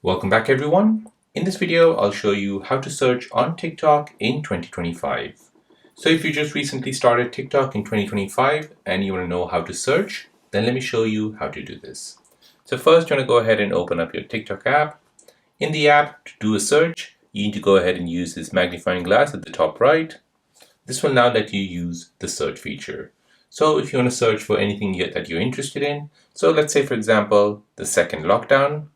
Welcome back everyone. In this video, I'll show you how to search on TikTok in 2025. So if you just recently started TikTok in 2025 and you want to know how to search, then let me show you how to do this. So first, you want to go ahead and open up your TikTok app. In the app, to do a search, you need to go ahead and use this magnifying glass at the top right. This will now let you use the search feature. So if you want to search for anything that you're interested in, so let's say for example, the second lockdown.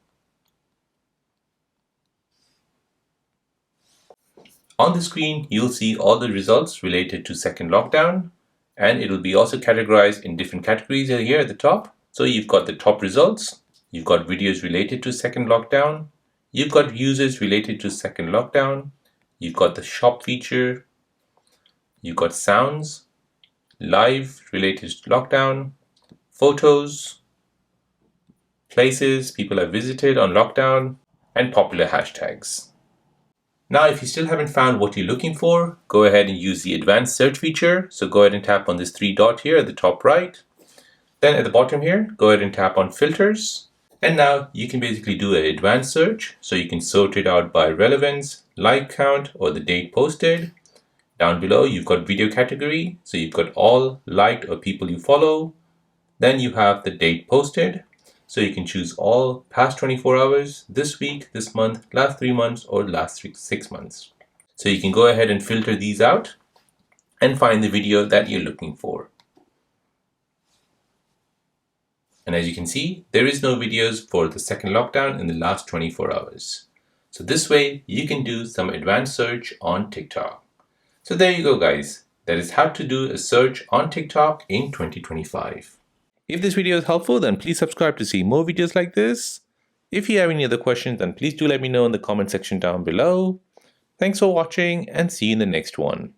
On the screen, you'll see all the results related to second lockdown, and it'll be also categorized in different categories here at the top. So you've got the top results, you've got videos related to second lockdown, you've got users related to second lockdown, you've got the shop feature, you've got sounds, live related to lockdown, photos, places people have visited on lockdown, and popular hashtags. Now, if you still haven't found what you're looking for, go ahead and use the advanced search feature. So go ahead and tap on this three dot here at the top right. Then at the bottom here, go ahead and tap on filters. And now you can basically do an advanced search. So you can sort it out by relevance, like count, or the date posted. Down below, you've got video category. So you've got all liked or people you follow. Then you have the date posted. So you can choose all past 24 hours, this week, this month, last 3 months, or last 6 months. So you can go ahead and filter these out and find the video that you're looking for. And as you can see, there is no videos for the second lockdown in the last 24 hours. So this way you can do some advanced search on TikTok. So there you go, guys. That is how to do a search on TikTok in 2025. If this video is helpful, then please subscribe to see more videos like this. If you have any other questions, then please do let me know in the comment section down below. Thanks for watching and see you in the next one.